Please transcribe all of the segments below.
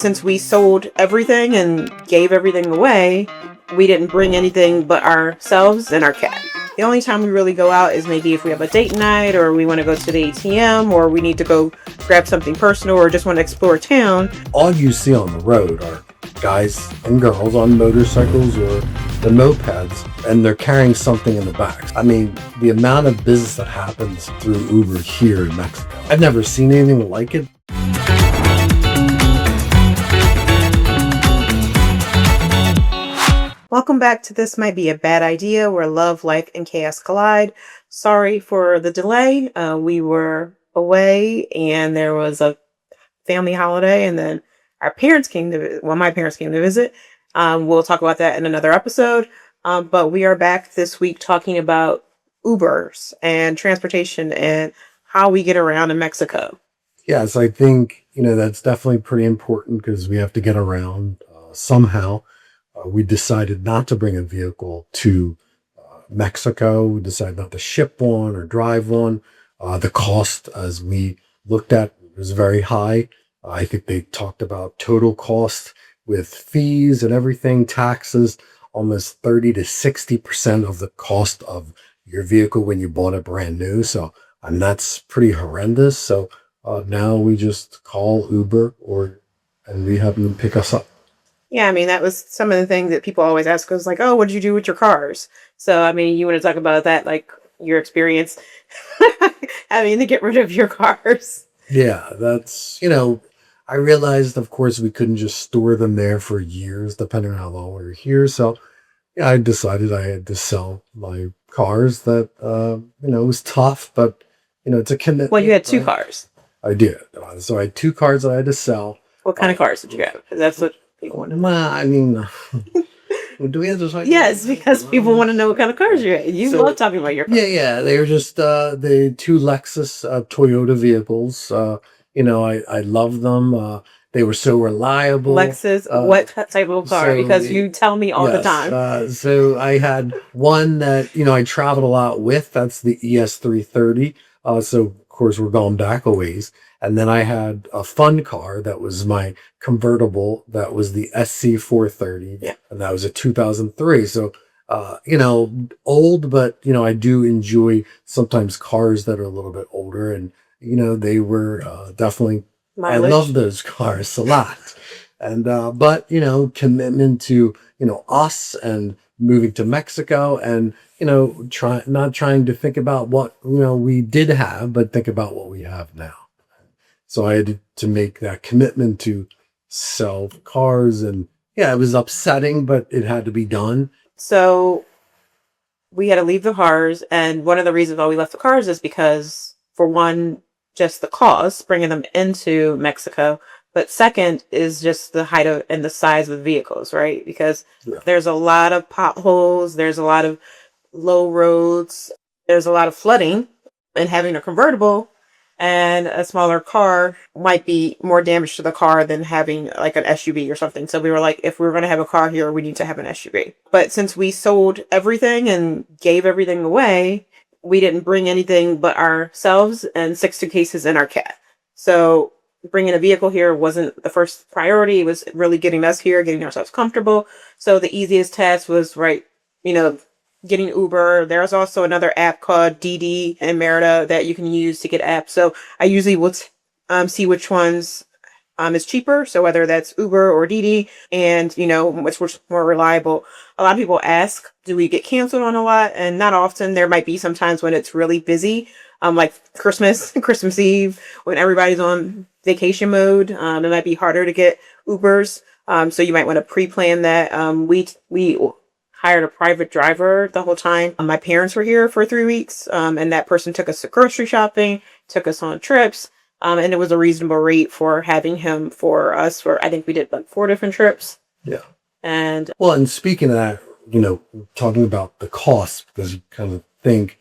Since we sold everything and gave everything away, we didn't bring anything but ourselves and our cat. The only time we really go out is maybe if we have a date night or we want to go to the ATM or we need to go grab something personal or just want to explore town. All you see on the road are guys and girls on motorcycles or the mopeds, and they're carrying something in the back. I mean, the amount of business that happens through Uber here in Mexico, I've never seen anything like it. Welcome back to This Might Be a Bad Idea, where love, life, and chaos collide. Sorry for the delay. We were away and there was a family holiday, and then our parents came to, my parents came to visit. We'll talk about that in another episode. But we are back this week talking about Ubers and transportation and how we get around in Mexico. Yes, I think, that's definitely pretty important because we have to get around somehow. We decided not to bring a vehicle to Mexico. We decided not to ship one or drive one. The cost, as we looked at, was very high. I think they talked about total cost with fees and everything, taxes, almost 30 to 60% of the cost of your vehicle when you bought it brand new. And that's pretty horrendous. So now we just call Uber and we have them pick us up. Yeah, I mean, that was some of the things that people always ask us, like, oh, what did you do with your cars? So, I mean, you want to talk about that, like your experience having to get rid of your cars. Yeah, that's, I realized, of course, we couldn't just store them there for years, depending on how long we were here. So I decided I had to sell my cars. That, it was tough, but, it's a commitment. Well, you had two cars. I did. So I had two cars that I had to sell. What kind of cars did you have? Because that's what people want to know. Well, I mean, do we have to? Yes, because people want to know what kind of cars you had. You love talking about your cars. Yeah. They were just the two Lexus Toyota vehicles. I love them. They were so reliable. Lexus, what type of car? Because you tell me all the time. So I had one that, I traveled a lot with. That's the ES330. So, of course, we're going back a ways. And then I had a fun car that was my convertible. That was the SC430. Yeah. And that was a 2003. So, old, but, I do enjoy sometimes cars that are a little bit older. And, they were definitely, mileage. I love those cars a lot. And, but, commitment to, us and moving to Mexico and, not trying to think about what, we did have, but think about what we have now. So I had to make that commitment to sell cars. And yeah, it was upsetting, but it had to be done. So we had to leave the cars. And one of the reasons why we left the cars is because, for one, just the cost, bringing them into Mexico. But second is just the height of and the size of the vehicles, right? Because there's a lot of potholes. There's a lot of low roads. There's a lot of flooding, and having a convertible and a smaller car might be more damage to the car than having like an SUV or something. So we were like, if we're going to have a car here, we need to have an SUV. But since we sold everything and gave everything away, we didn't bring anything but ourselves and 6 suitcases and our cat. So bringing a vehicle here wasn't the first priority. It was really getting us here, getting ourselves comfortable. So the easiest task was, getting Uber. There's also another app called DD in Merida that you can use to get apps. So I usually will see which ones is cheaper. So whether that's Uber or DD, and which more reliable. A lot of people ask, do we get canceled on a lot? And not often. There might be sometimes when it's really busy, like Christmas Eve, when everybody's on vacation mode. It might be harder to get Ubers. So you might want to pre-plan that. We hired a private driver the whole time. My parents were here for 3 weeks, and that person took us to grocery shopping, took us on trips, and it was a reasonable rate for having him for us. I think we did like 4 different trips. Yeah. And speaking of that, talking about the cost, because you kind of think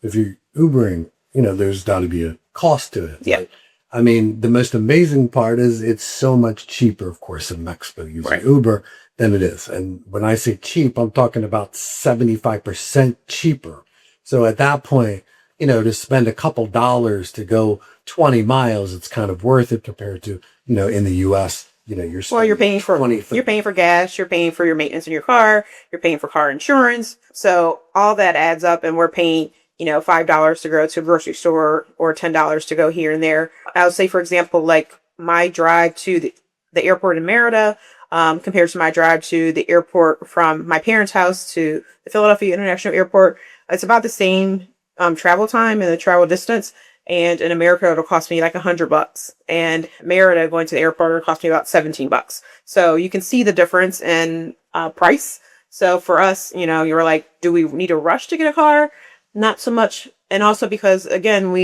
if you're Ubering, there's got to be a cost to it. Yeah. Right? I mean, the most amazing part is it's so much cheaper, of course, in Mexico using Uber than it is. And when I say cheap, I'm talking about 75% cheaper. So at that point, to spend a couple dollars to go 20 miles, it's kind of worth it compared to, in the US, you're Well, you're spending paying for 20, 30. you're paying for gas, you're paying for your maintenance in your car, you're paying for car insurance. So all that adds up, and we're paying, $5 to go to a grocery store or $10 to go here and there. I would say, for example, like my drive to the airport in Merida, compared to my drive to the airport from my parents' house to the Philadelphia International Airport, it's about the same travel time and the travel distance. And in America, it'll cost me like $100. And Merida going to the airport will cost me about $17. So you can see the difference in price. So for us, you're like, do we need to rush to get a car? Not so much. And also because again,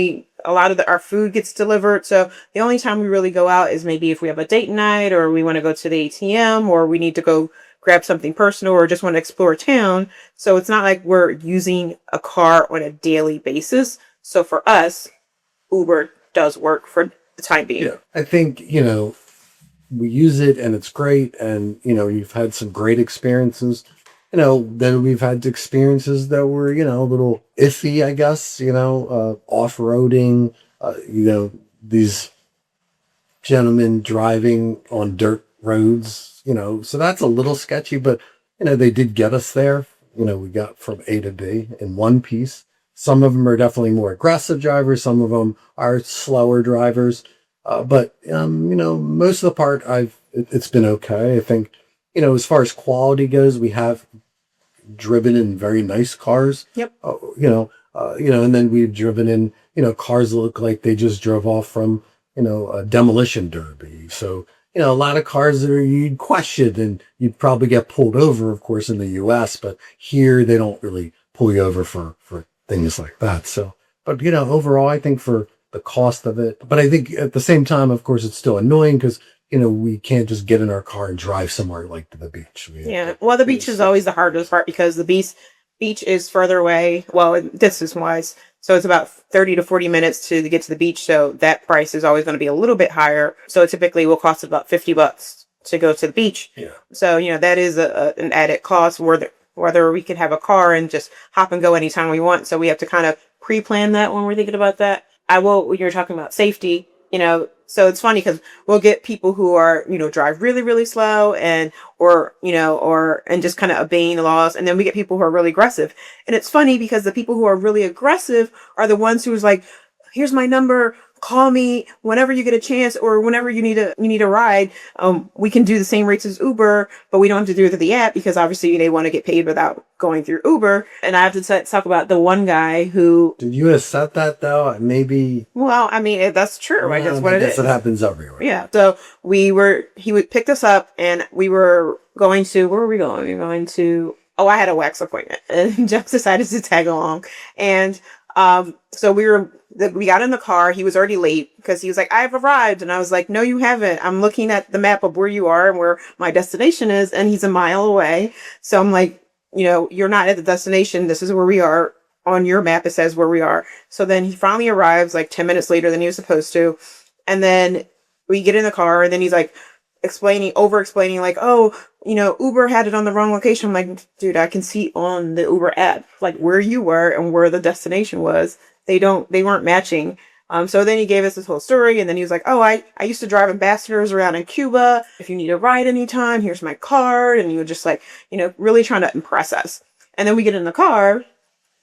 a lot of our food gets delivered. So the only time we really go out is maybe if we have a date night or we want to go to the ATM or we need to go grab something personal or just want to explore town. So it's not like we're using a car on a daily basis. So for us, Uber does work for the time being. Yeah, I think, we use it and it's great. And, you've had some great experiences. Then we've had experiences that were, a little iffy, I guess, off-roading, these gentlemen driving on dirt roads, so that's a little sketchy, but, they did get us there. We got from A to B in one piece. Some of them are definitely more aggressive drivers. Some of them are slower drivers. But most of the part, it's been okay. I think, as far as quality goes, we have driven in very nice cars. Yep. And then we've driven in, cars that look like they just drove off from, a demolition derby. So, a lot of cars that you'd question and you'd probably get pulled over, of course, in the US, but here they don't really pull you over for things like that. So, but, overall, I think for the cost of it, but I think at the same time, of course, it's still annoying because, we can't just get in our car and drive somewhere like to the beach. Yeah. Well, the beach is always the hardest part because the beach is further away. Well, distance wise. So it's about 30 to 40 minutes to get to the beach. So that price is always going to be a little bit higher. So it typically will cost about $50 to go to the beach. Yeah. So, that is an added cost whether we could have a car and just hop and go anytime we want. So we have to kind of pre-plan that when we're thinking about that. When you're talking about safety, so it's funny because we'll get people who are, drive really, really slow and just kind of obeying the laws. And then we get people who are really aggressive. And it's funny because the people who are really aggressive are the ones who's like, here's my number. Call me whenever you get a chance or whenever you need a ride. We can do the same rates as Uber, but we don't have to do it through the app because obviously they want to get paid without going through Uber. And I have to talk about the one guy who... Did you accept that though? Maybe... Well, I mean, that's true, right? That's what it is. It happens everywhere. Yeah. So he would pick us up and we were going to... Where were we going? We were going to... Oh, I had a wax appointment and Jeff decided to tag along. And so we got in the car. He was already late because he was like, I've arrived. And I was like, no, you haven't. I'm looking at the map of where you are and where my destination is. And he's a mile away. So I'm like, you're not at the destination. This is where we are. On your map, it says where we are. So then he finally arrives like 10 minutes later than he was supposed to. And then we get in the car and then he's like over explaining like, oh, Uber had it on the wrong location. I'm like, dude, I can see on the Uber app, like where you were and where the destination was. They weren't matching. So then he gave us this whole story and then he was like, oh, I used to drive ambassadors around in Cuba. If you need a ride anytime, here's my card. And he was just like, really trying to impress us. And then we get in the car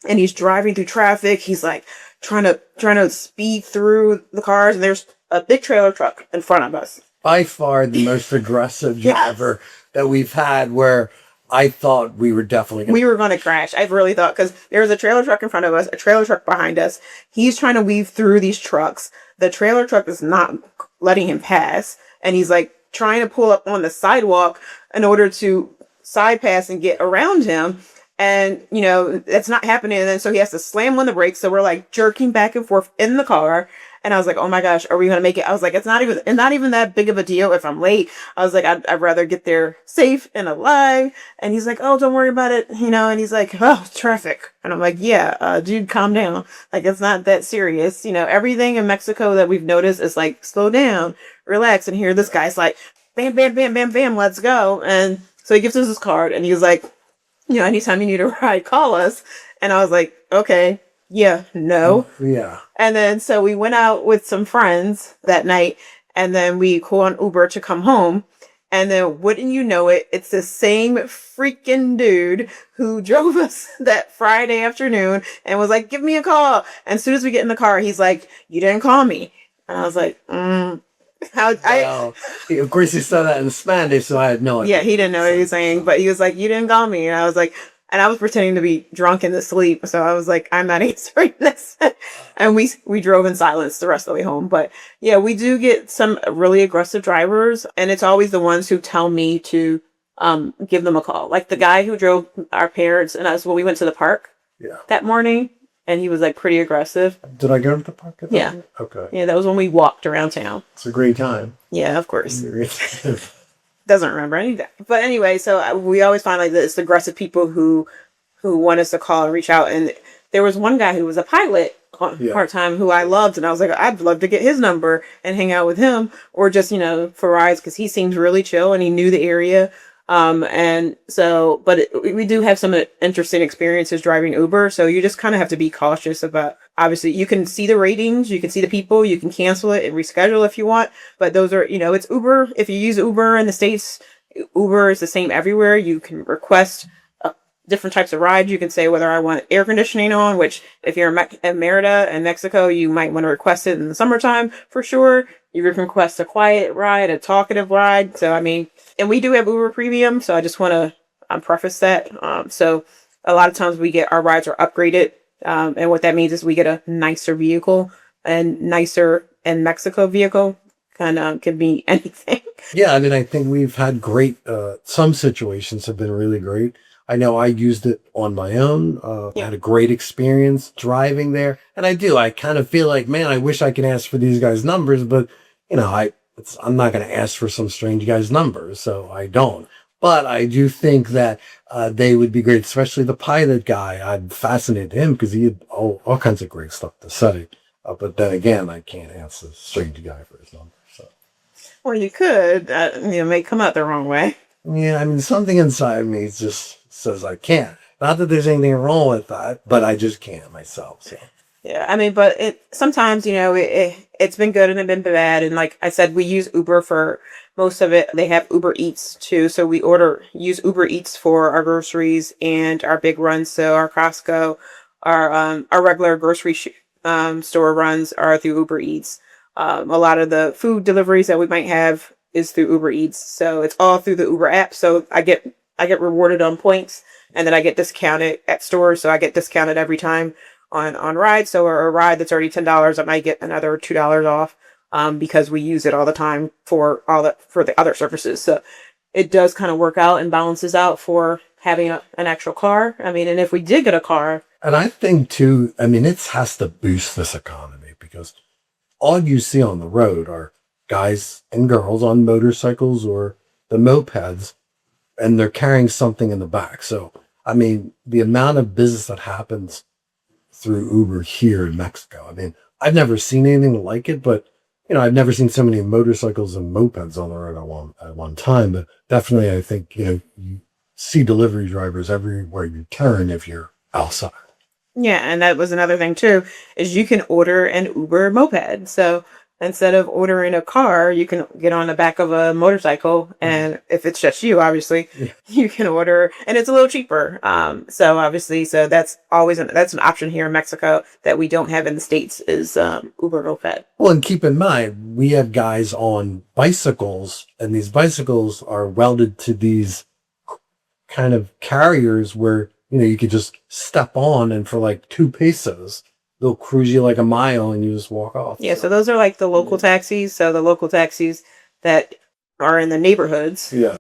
and he's driving through traffic. He's like trying to speed through the cars. And there's a big trailer truck in front of us. By far the most aggressive driver that we've had where I thought we were definitely going to crash. I really thought because there was a trailer truck in front of us, a trailer truck behind us. He's trying to weave through these trucks. The trailer truck is not letting him pass. And he's like trying to pull up on the sidewalk in order to side pass and get around him. And, that's not happening. And then so he has to slam on the brakes. So we're like jerking back and forth in the car. And I was like, oh my gosh, are we going to make it? I was like, it's not even that big of a deal if I'm late. I was like, I'd rather get there safe and alive. And he's like, oh, don't worry about it. And he's like, oh, traffic. And I'm like, yeah, dude, calm down. Like, it's not that serious. Everything in Mexico that we've noticed is like, slow down, relax. And here this guy's like, bam, bam, bam, bam, bam, let's go. And so he gives us his card and he was like, anytime you need a ride, call us. And I was like, okay. Yeah, no. Yeah. And then so we went out with some friends that night and then we called on Uber to come home. And then wouldn't you know it, it's the same freaking dude who drove us that Friday afternoon and was like, give me a call. And as soon as we get in the car, he's like, you didn't call me. And I was like, how Well, of course, he said that in Spanish, so I had no idea. yeah, he didn't know what he was saying, but he was like, you didn't call me. And I was like, and I was pretending to be drunk in the sleep. So I was like, I'm not answering this. And we drove in silence the rest of the way home. But yeah, we do get some really aggressive drivers, and it's always the ones who tell me to give them a call. Like the guy who drove our parents and us when we went to the park that morning, and he was like pretty aggressive. Did I go to the park? Yeah. Okay. Yeah, that was when we walked around town. It's a great time. Yeah, of course. Doesn't remember anything. But anyway, so we always find like this aggressive people who want us to call and reach out. And there was one guy who was a pilot part time who I loved, and I was like, I'd love to get his number and hang out with him, or just for rides, because he seems really chill and he knew the area. And so, but we do have some interesting experiences driving Uber. So you just kind of have to be cautious about, obviously you can see the ratings, you can see the people, you can cancel it and reschedule if you want, but those are, it's Uber. If you use Uber in the States, Uber is the same everywhere. You can request different types of rides. You can say whether I want air conditioning on, which if you're in Merida and Mexico, you might want to request it in the summertime for sure. You can request a quiet ride, a talkative ride. So, and we do have Uber Premium. So I just want to preface that. So a lot of times we get our rides are upgraded. And what that means is we get a nicer vehicle, and nicer in Mexico vehicle can be anything. Yeah. I think we've had great, some situations have been really great. I know I used it on my own. Had a great experience driving there. And I kind of feel like, man, I wish I could ask for these guys' numbers, but I'm not going to ask for some strange guy's numbers. So I don't, but I do think that, they would be great, especially the pilot guy. I'm fascinated him because he had all kinds of great stuff to say. But then again, I can't ask a strange guy for his number. So. Well, you could, it may come out the wrong way. Yeah. Something inside me just says I can't. Not that there's anything wrong with that, but I just can't myself. So. Yeah, but sometimes, it's been good and it's been bad. And like I said, we use Uber for most of it. They have Uber Eats too. So we use Uber Eats for our groceries and our big runs. So our Costco, our regular grocery store runs are through Uber Eats. A lot of the food deliveries that we might have is through Uber Eats. So it's all through the Uber app. So I get rewarded on points, and then I get discounted at stores. So I get discounted every time on rides. So a ride that's already $10, I might get another $2 off, because we use it all the time for the other services. So it does kind of work out and balances out for having an actual car. And if we did get a car. And I think too, it has to boost this economy, because all you see on the road are guys and girls on motorcycles or the mopeds, and they're carrying something in the back. So, the amount of business that happens through Uber here in Mexico, I've never seen anything like it, but, I've never seen so many motorcycles and mopeds on the road at one time. But definitely, I think, you see delivery drivers everywhere you turn if you're outside. Yeah, and that was another thing too, is you can order an Uber moped. So instead of ordering a car, you can get on the back of a motorcycle, and if it's just you, obviously, you can order, and it's a little cheaper. So obviously, that's always that's an option here in Mexico that we don't have in the States is Uber moped. Well, and keep in mind, we have guys on bicycles, and these bicycles are welded to these kind of carriers where, you could just step on, and for like 2 pesos, they'll cruise you like a mile and you just walk off. Yeah, so those are like the local taxis. So the local taxis that are in the neighborhoods. Yeah.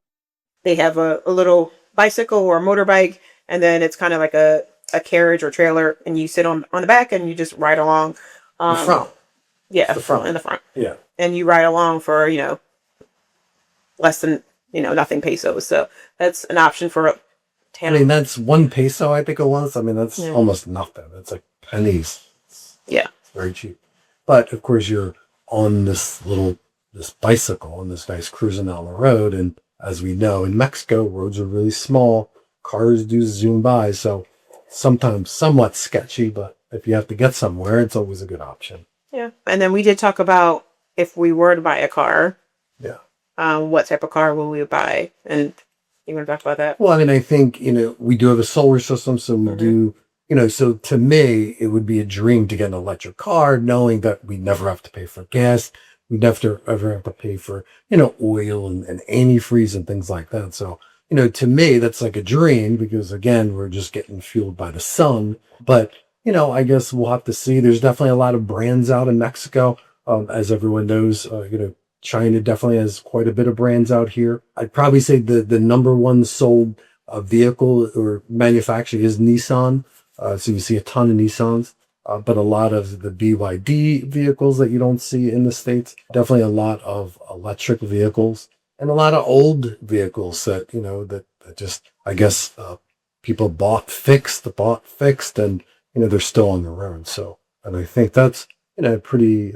They have a little bicycle or a motorbike, and then it's kind of like a carriage or trailer, and you sit on the back and you just ride along. The front. Yeah, the front. In the front. Yeah. And you ride along for, less than, nothing pesos. So that's an option for that's 1 peso, I think it was. That's almost nothing. It's like pennies. Yeah. It's very cheap. But of course you're on this bicycle and this guy's cruising down the road. And as we know, in Mexico, roads are really small. Cars do zoom by. So sometimes somewhat sketchy, but if you have to get somewhere, it's always a good option. Yeah. And then we did talk about if we were to buy a car. Yeah. what type of car will we buy? And you want to talk about that? Well, I mean, I think, we do have a solar system, so we Hmm. do, so to me, it would be a dream to get an electric car, knowing that we never have to pay for gas. We never ever have to pay for, oil and antifreeze and things like that. So, to me, that's like a dream because again, we're just getting fueled by the sun. But, I guess we'll have to see. There's definitely a lot of brands out in Mexico. As everyone knows, China definitely has quite a bit of brands out here. I'd probably say the number one sold vehicle or manufacturer is Nissan. So you see a ton of Nissans, but a lot of the BYD vehicles that you don't see in the States. Definitely a lot of electric vehicles and a lot of old vehicles that, that just, I guess, people bought fixed, and, they're still on the road. So, and I think that's, pretty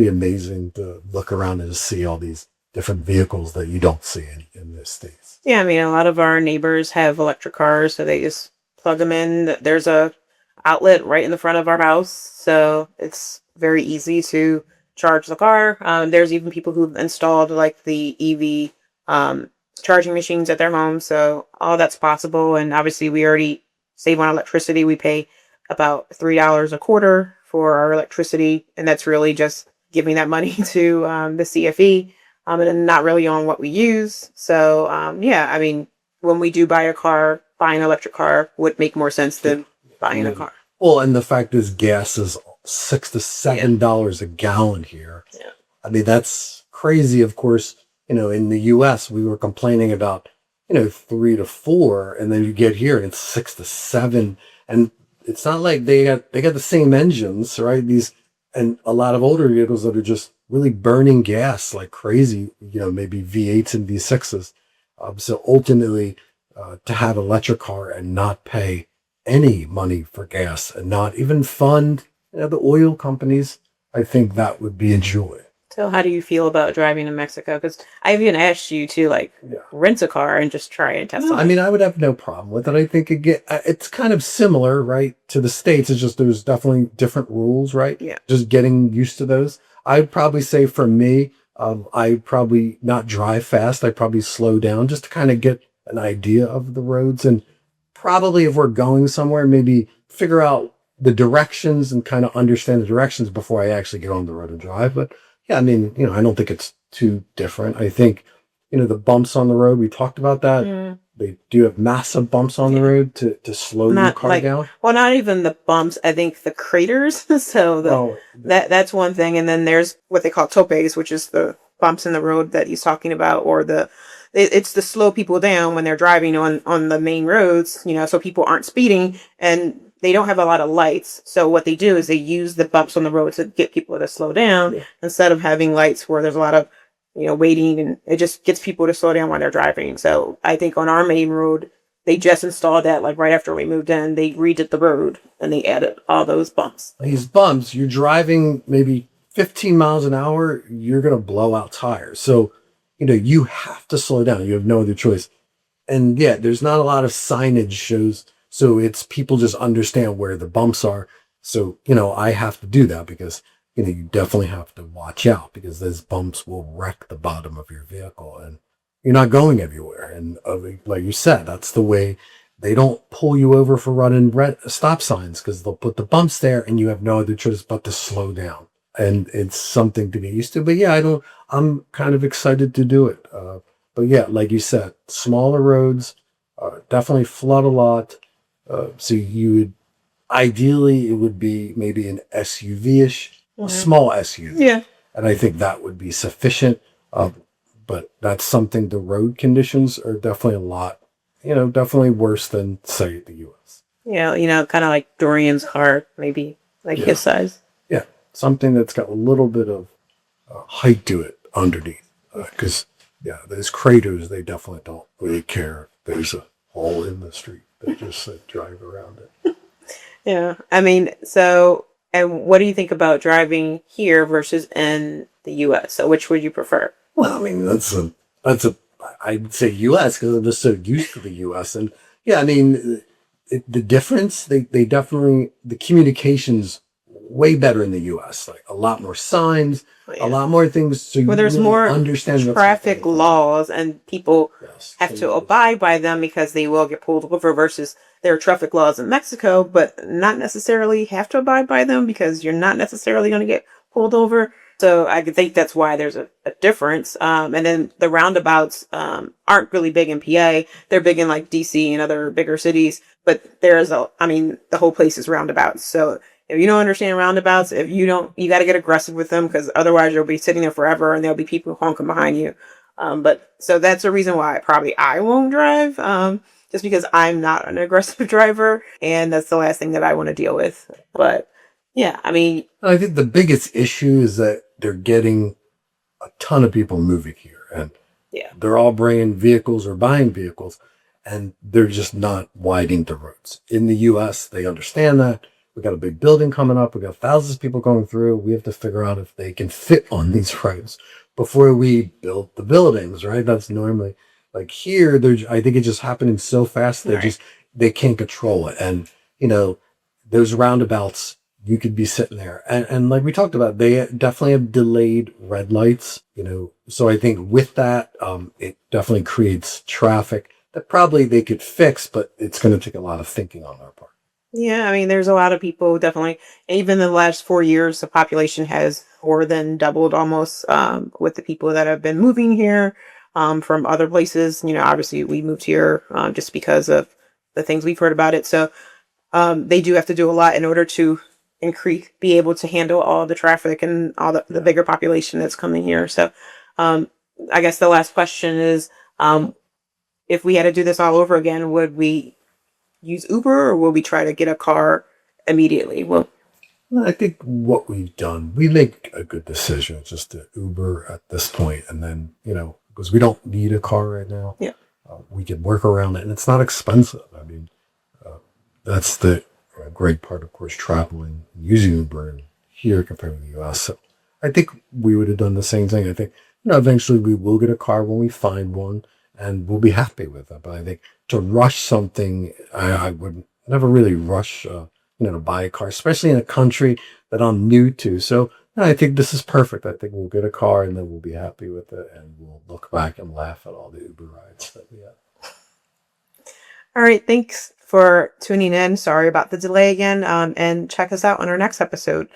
amazing to look around and just see all these different vehicles that you don't see in the States. Yeah, I mean, a lot of our neighbors have electric cars, so they just plug them in. There's a outlet right in the front of our house, so it's very easy to charge the car. There's even people who've installed like the EV charging machines at their homes, so all that's possible. And obviously, we already save on electricity. We pay about $3 a quarter for our electricity, and that's really just giving that money to the CFE, and not really on what we use. So yeah, I mean, when we do buy a car, buying an electric car would make more sense than buying a car. Well, and the fact is, gas is $6 to $7 a gallon here. Yeah. I mean, that's crazy. Of course, in the U.S. we were complaining about 3 to 4, and then you get here and it's 6 to 7, and it's not like they got the same engines, right? And a lot of older vehicles that are just really burning gas like crazy, maybe V8s and V6s. So ultimately, to have an electric car and not pay any money for gas and not even fund the oil companies, I think that would be a joy. So how do you feel about driving to Mexico? Because I even asked you to rent a car and just try and test it. I mean, I would have no problem with it. I think it's kind of similar, right, to the States. It's just there's definitely different rules, right? Yeah. Just getting used to those. I'd probably say for me, I'd probably not drive fast. I'd probably slow down just to kind of get an idea of the roads. And probably if we're going somewhere, maybe figure out the directions and kind of understand the directions before I actually get on the road and drive. But yeah, I mean, I don't think it's too different. I think, the bumps on the road, we talked about that. Mm. They do have massive bumps on the road to slow your car down. Well, not even the bumps. I think the craters. So that's one thing. And then there's what they call topes, which is the bumps in the road that he's talking about, or it's to slow people down when they're driving on the main roads, so people aren't speeding and they don't have a lot of lights. So what they do is they use the bumps on the road to get people to slow down instead of having lights where there's a lot of, waiting, and it just gets people to slow down while they're driving. So I think on our main road, they just installed that like right after we moved in. They redid the road and they added all those bumps. These bumps, you're driving maybe 15 miles an hour, you're going to blow out tires. So, you have to slow down. You have no other choice. And yeah, there's not a lot of signage shows. So it's people just understand where the bumps are. So, I have to do that because, you definitely have to watch out because those bumps will wreck the bottom of your vehicle and you're not going everywhere. And like you said, that's the way. They don't pull you over for running stop signs because they'll put the bumps there and you have no other choice but to slow down. And it's something to get used to. But yeah, I'm kind of excited to do it. But yeah, like you said, smaller roads definitely flood a lot. So ideally it would be maybe an SUV-ish, a small SUV. Yeah. And I think that would be sufficient. But that's something, the road conditions are definitely a lot, definitely worse than, say, the U.S. Yeah, kind of like Dorian's car, maybe, like his size. Yeah, something that's got a little bit of height to it underneath. Because, those craters, they definitely don't really care if there's a hole in the street. They just drive around it. Yeah, I mean, so, and what do you think about driving here versus in the U.S.? So which would you prefer? Well, I mean, I'd say U.S. because I'm just so used to the U.S. And yeah, I mean, the difference, they definitely, the communications way better in the US, like a lot more signs, Oh, a yeah. lot more things. So you Well, there's really more understand what's traffic happening. laws, and people Yes. have to abide by them because they will get pulled over. Versus there are traffic laws in Mexico, but not necessarily have to abide by them because you're not necessarily going to get pulled over. So I think that's why there's a difference. And then the roundabouts aren't really big in PA. They're big in like DC and other bigger cities. But I mean, the whole place is roundabouts. So if you don't understand roundabouts, if you don't, you got to get aggressive with them because otherwise you'll be sitting there forever and there'll be people honking behind you. But so that's the reason why I won't drive. Just because I'm not an aggressive driver and that's the last thing that I want to deal with. But yeah, I mean, I think the biggest issue is that they're getting a ton of people moving here, and yeah, they're all bringing vehicles or buying vehicles, and they're just not widening the roads. In the US, they understand that. We got a big building coming up. We got thousands of people going through. We have to figure out if they can fit on these roads before we build the buildings, right? That's normally like here. There's, I think it's just happening so fast. right. They can't control it. And, you know, those roundabouts, you could be sitting there. And like we talked about, they definitely have delayed red lights, you know. So I think with that, it definitely creates traffic that probably they could fix, but it's going to take a lot of thinking on our part. Yeah, I mean, there's a lot of people definitely. Even in the last 4 years, the population has more than doubled almost with the people that have been moving here from other places. You know, obviously we moved here just because of the things we've heard about it. So they do have to do a lot in order to be able to handle all the traffic and all the bigger population that's coming here. So um, I guess the last question is, if we had to do this all over again, would we use Uber or will we try to get a car immediately? Well, I think what we've done, we make a good decision just to Uber at this point, and then, you know, because we don't need a car right now, yeah, we can work around it, and it's not expensive. I mean, that's the great part, of course, traveling using Uber and here compared to the US. So I think we would have done the same thing. I think, you know, eventually we will get a car when we find one and we'll be happy with it. But I think to rush something, I would never really rush, you know, to buy a car, especially in a country that I'm new to. So no, I think this is perfect. I think we'll get a car and then we'll be happy with it and we'll look back and laugh at all the Uber rides that we have. all right. Thanks for tuning in. Sorry about the delay again. And check us out on our next episode.